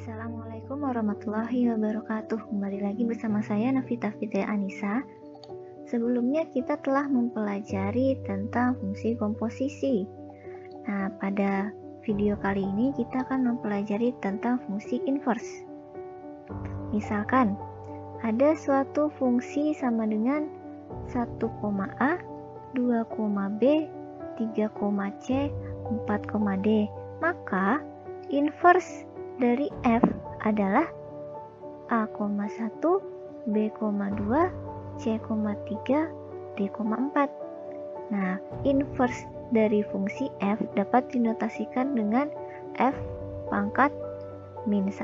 Assalamualaikum warahmatullahi wabarakatuh. Kembali lagi bersama saya Nafita Fitri Anissa. Sebelumnya kita telah mempelajari tentang fungsi komposisi. Nah, pada video kali ini kita akan mempelajari tentang fungsi inverse. Misalkan, ada suatu fungsi sama dengan 1, A, 2, B, 3, C, 4, D. Maka, inverse dari F adalah A,1, B,2, C,3, D,4. Nah, inverse dari fungsi F dapat dinotasikan dengan F pangkat min 1.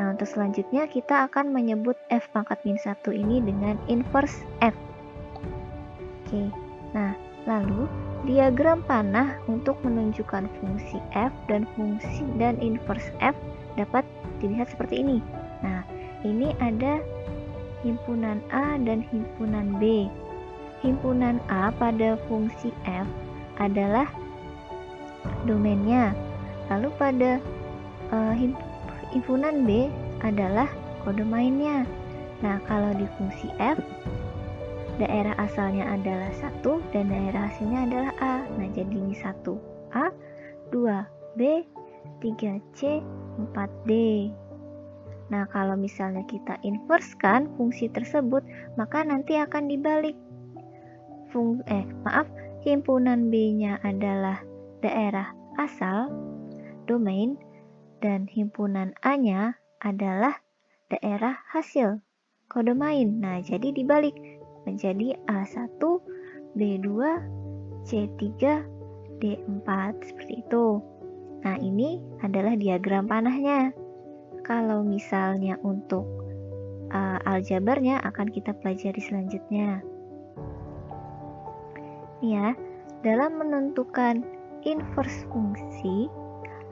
Nah, untuk selanjutnya kita akan menyebut F pangkat min 1 ini dengan inverse F. Oke, nah lalu diagram panah untuk menunjukkan fungsi F dan inverse F dapat dilihat seperti ini. Nah, ini ada himpunan A dan himpunan B. Himpunan A pada fungsi F adalah domainnya. Lalu pada himpunan B adalah kodomainnya. Nah, kalau di fungsi F, daerah asalnya adalah 1 dan daerah hasilnya adalah A. Nah, jadi ini 1A, 2B, 3C, 4D. Nah, kalau misalnya kita inversekan fungsi tersebut, maka nanti akan dibalik. Himpunan B-nya adalah daerah asal, domain, dan himpunan A-nya adalah daerah hasil, kodomain. Nah, jadi dibalik menjadi A1, B2, C3, D4 seperti itu. Nah, ini adalah diagram panahnya. Kalau misalnya untuk aljabarnya akan kita pelajari selanjutnya. Ya, dalam menentukan inverse fungsi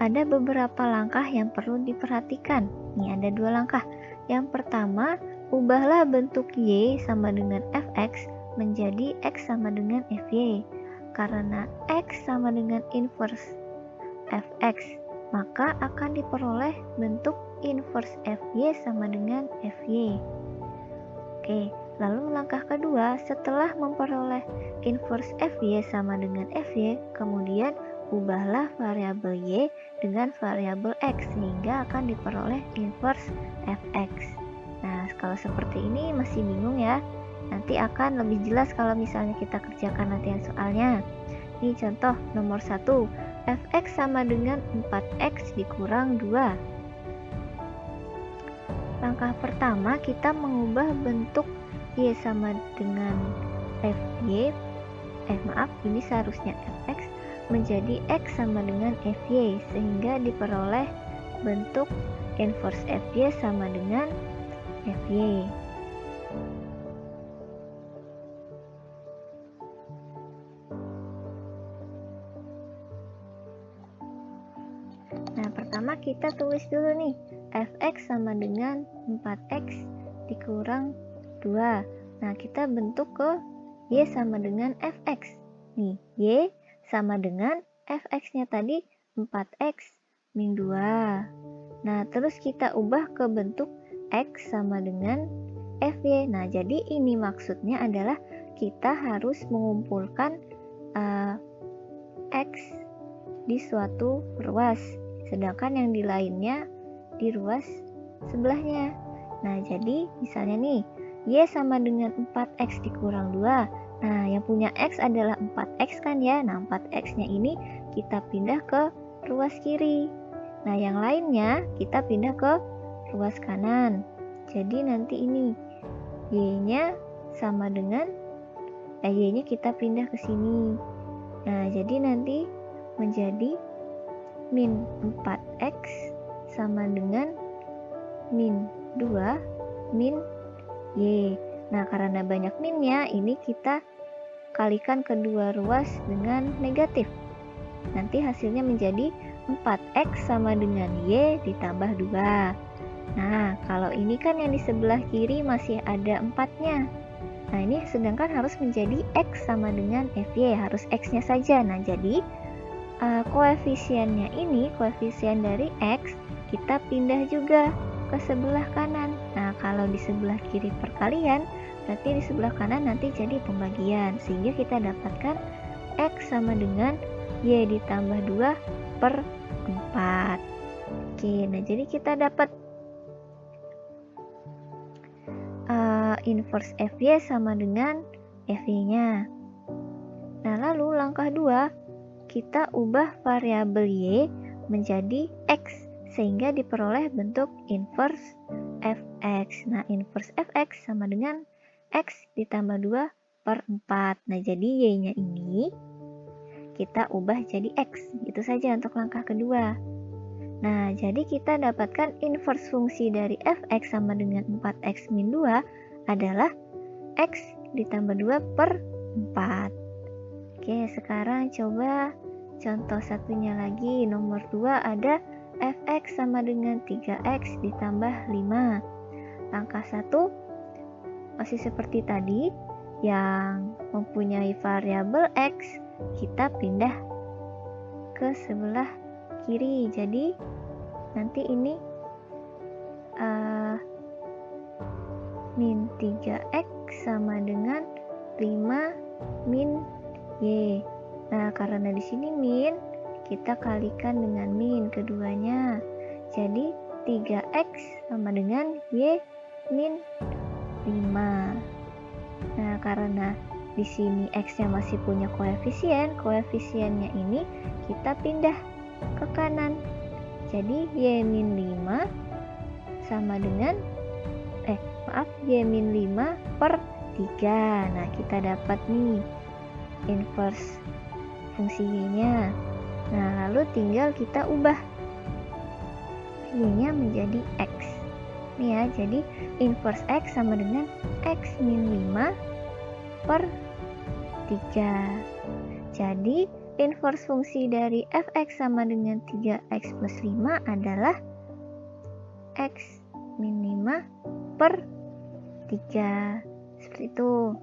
ada beberapa langkah yang perlu diperhatikan. Nih ada 2 langkah. Yang pertama, ubahlah bentuk Y sama dengan Fx menjadi X sama dengan Fy. Karena X sama dengan inverse Fx, maka akan diperoleh bentuk inverse Fy sama dengan Fy. Oke, lalu langkah kedua, setelah memperoleh inverse Fy sama dengan Fy, kemudian ubahlah variabel Y dengan variabel X sehingga akan diperoleh inverse Fx. Nah, kalau seperti ini masih bingung ya? Nanti akan lebih jelas kalau misalnya kita kerjakan latihan soalnya. Ini contoh nomor 1, Fx sama dengan 4x dikurang 2. Langkah pertama, kita mengubah bentuk Y sama dengan Fy, ini seharusnya Fx, menjadi X sama dengan Fy, sehingga diperoleh bentuk inverse Fy sama dengan Fy. Nah, pertama kita tulis dulu nih, Fx sama dengan 4x dikurang 2. Nah, kita bentuk ke Y sama dengan Fx. Nih, Y sama dengan Fx-nya tadi 4x min 2. Nah, terus kita ubah ke bentuk X sama dengan Fy. Nah, jadi ini maksudnya adalah kita harus mengumpulkan X di suatu ruas, sedangkan yang di lainnya di ruas sebelahnya. Nah, jadi misalnya nih, Y sama dengan 4x dikurang 2. Nah, yang punya X adalah 4x kan ya. Nah, 4x-nya ini kita pindah ke ruas kiri. Nah, yang lainnya kita pindah ke ruas kanan. Jadi nanti ini Y-nya sama dengan Y-nya kita pindah ke sini. Nah, jadi nanti menjadi min 4x sama dengan min 2 min Y. Nah, karena banyak minnya, ini kita kalikan kedua ruas dengan negatif. Nanti hasilnya menjadi 4x sama dengan Y ditambah 2. Nah, kalau ini kan yang di sebelah kiri masih ada 4-nya. Nah, ini sedangkan harus menjadi X sama dengan Fy, harus X-nya saja. Nah, jadi koefisiennya ini, koefisien dari X, kita pindah juga ke sebelah kanan. Nah, kalau di sebelah kiri perkalian, berarti di sebelah kanan nanti jadi pembagian, sehingga kita dapatkan X sama dengan Y ditambah 2 per 4. Oke, nah jadi kita dapat inverse FY sama dengan FY-nya. Nah, lalu langkah 2, kita ubah variabel Y menjadi X, sehingga diperoleh bentuk inverse Fx. Nah, inverse Fx sama dengan X ditambah 2 per 4. Nah, jadi Y-nya ini kita ubah jadi X. Itu saja untuk langkah kedua. Nah, jadi kita dapatkan inverse fungsi dari Fx sama dengan 4x min 2 adalah X ditambah 2 per 4. Oke, sekarang coba contoh satunya lagi. Nomor 2 ada Fx sama dengan 3x ditambah 5. Langkah 1 masih seperti tadi, yang mempunyai variabel X kita pindah ke sebelah kiri. Jadi nanti ini min 3x sama dengan 5 min Y. Nah, karena di sini min, kita kalikan dengan min keduanya. Jadi 3x sama dengan Y min 5. Nah, karena di sini x-nya masih punya koefisien, koefisiennya ini kita pindah ke kanan. Jadi Y min 5 sama dengan Y min 5 per 3. Nah, kita dapat nih inverse fungsi Y-nya. Nah, lalu tinggal kita ubah Y-nya menjadi X. Nih ya, jadi inverse X sama dengan X min 5 per 3. Jadi inverse fungsi dari Fx sama dengan 3x plus 5 adalah X min 5 per 3. Seperti itu.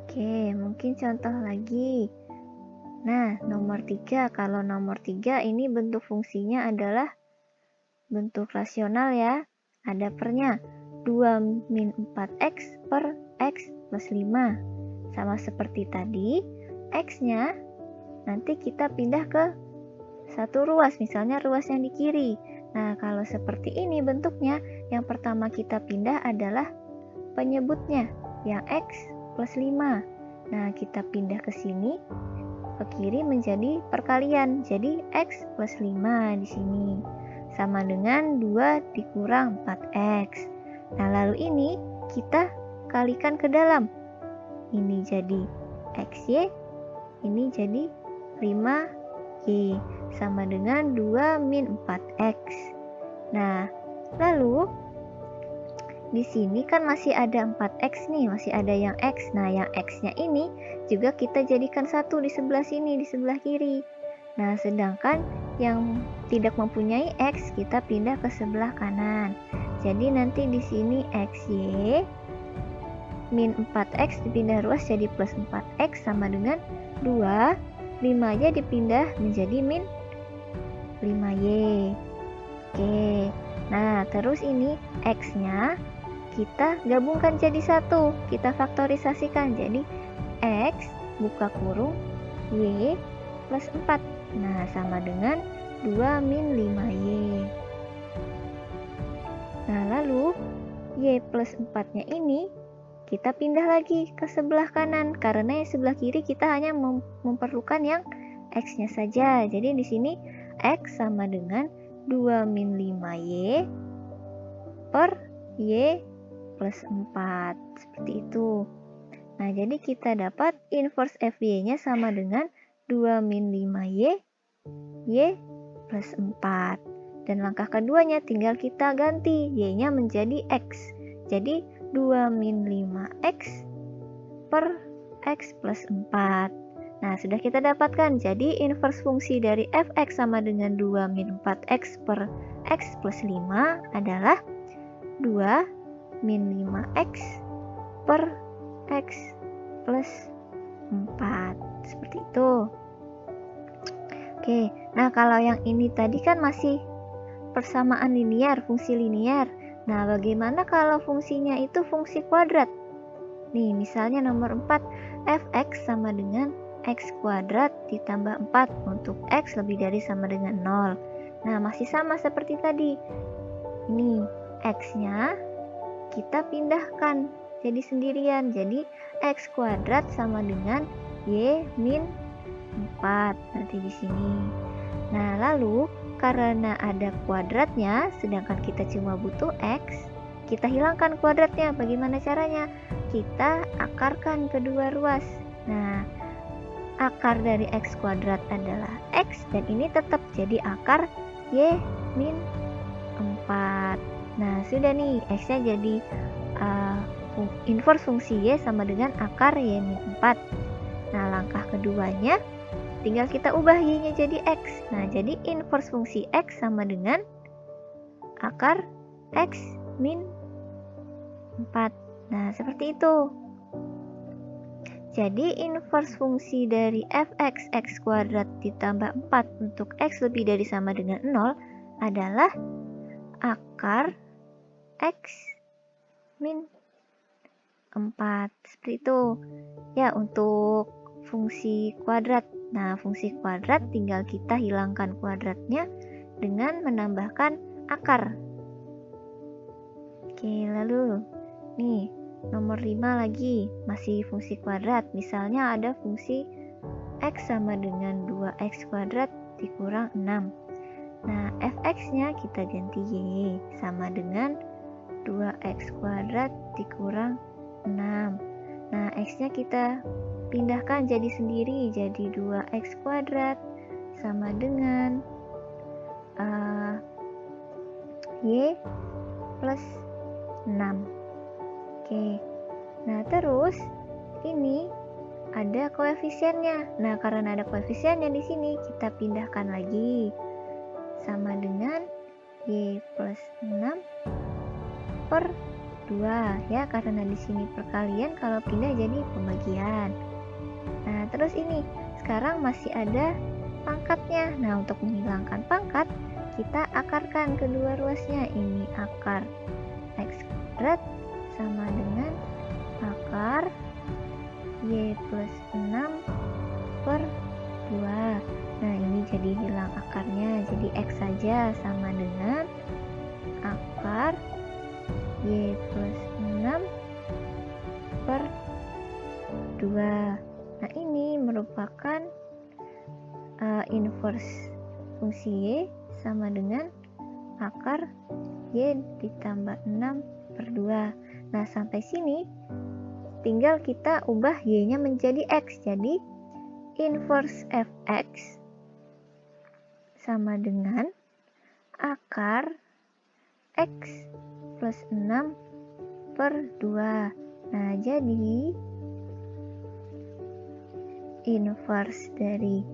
Oke, mungkin contoh lagi. Nah, nomor 3. Kalau nomor 3 ini bentuk fungsinya adalah bentuk rasional ya. Ada pernya 2 min 4x per x plus 5. Sama seperti tadi, x-nya nanti kita pindah ke satu ruas, misalnya ruas yang di kiri. Nah, kalau seperti ini bentuknya, yang pertama kita pindah adalah penyebutnya, yang x plus 5. Nah, kita pindah ke sini, ke kiri menjadi perkalian. Jadi x plus 5 di sini sama dengan 2 dikurang 4x. Nah, lalu ini kita kalikan ke dalam. Ini jadi xy, ini jadi 5y, sama dengan 2 min 4x. Nah, lalu di sini kan masih ada 4x nih, masih ada yang x. Nah, yang x-nya ini juga kita jadikan satu di sebelah sini, di sebelah kiri. Nah, sedangkan yang tidak mempunyai x kita pindah ke sebelah kanan. Jadi nanti di sini xy min 4x dipindah ruas jadi plus 4x sama dengan 2. 5 aja dipindah menjadi min 5y. Oke, nah terus ini x-nya kita gabungkan jadi satu, kita faktorisasikan jadi x buka kurung y plus 4. Nah, sama dengan 2 min 5y. Nah, lalu y plus 4-nya ini kita pindah lagi ke sebelah kanan, karena yang sebelah kiri kita hanya memerlukan yang x-nya saja. Jadi di sini x sama dengan 2 min 5y per y plus 4. Seperti itu. Nah, jadi kita dapat inverse FY-nya sama dengan 2 min 5y y plus 4. Dan langkah keduanya tinggal kita ganti y-nya menjadi x. Jadi 2 min 5x per x plus 4. Nah, sudah kita dapatkan. Jadi inverse fungsi dari fx sama dengan 2 min 4x per x plus 5 adalah 2 min 5x per x plus 4. Seperti itu. Oke, nah kalau yang ini tadi kan masih persamaan linear, fungsi linear. Nah, bagaimana kalau fungsinya itu fungsi kuadrat? Nih, misalnya nomor 4, fx sama dengan x kuadrat ditambah 4 untuk x lebih dari sama dengan 0. Nah, masih sama seperti tadi. Ini x-nya kita pindahkan jadi sendirian. Jadi x kuadrat sama dengan y min 4 nanti di sini. Nah, lalu karena ada kuadratnya, sedangkan kita cuma butuh x, kita hilangkan kuadratnya. Bagaimana caranya? Kita akarkan kedua ruas. Nah, akar dari x kuadrat adalah x, dan ini tetap jadi akar y min 4. Nah, sudah nih, x-nya jadi inverse fungsi y sama dengan akar y min 4. Nah, langkah keduanya tinggal kita ubah y-nya jadi x. Nah, jadi inverse fungsi x sama dengan akar x min 4. Nah, seperti itu. Jadi inverse fungsi dari fx x kuadrat ditambah 4 untuk x lebih dari sama dengan 0 adalah akar x min 4. Seperti itu. Ya, untuk fungsi kuadrat. Nah, fungsi kuadrat tinggal kita hilangkan kuadratnya dengan menambahkan akar. Oke, lalu nih nomor 5 lagi, masih fungsi kuadrat. Misalnya ada fungsi x sama dengan 2x kuadrat dikurang 6. Nah, fx-nya kita ganti y sama dengan 2x kuadrat dikurang 6. Nah, x-nya kita pindahkan jadi sendiri, jadi 2x kuadrat sama dengan y plus 6. Oke, nah terus ini ada koefisiennya. Nah, karena ada koefisiennya di sini, kita pindahkan lagi sama dengan y plus 6 per 2 ya, karena di sini perkalian, kalau pindah jadi pembagian. Nah, terus ini sekarang masih ada pangkatnya. Nah, untuk menghilangkan pangkat, kita akarkan kedua ruasnya. Ini akar x kuadrat sama dengan akar y plus 6 per 2. Nah, ini jadi hilang akarnya, jadi x saja sama dengan akar y plus 6 per 2. Nah, ini merupakan inverse fungsi y sama dengan akar y ditambah 6 per 2. Nah, sampai sini tinggal kita ubah y-nya menjadi x. Jadi inverse fx sama dengan akar x plus 6 per 2. Nah, jadi inverse dari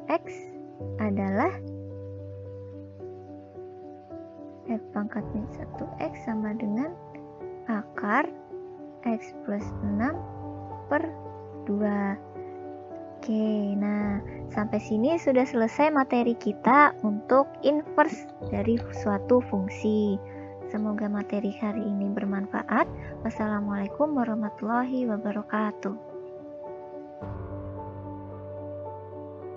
fx adalah f pangkat min 1x sama dengan akar x plus 6 per 2. Oke, nah sampai sini sudah selesai materi kita untuk inverse dari suatu fungsi. Semoga materi hari ini bermanfaat. Wassalamualaikum warahmatullahi wabarakatuh.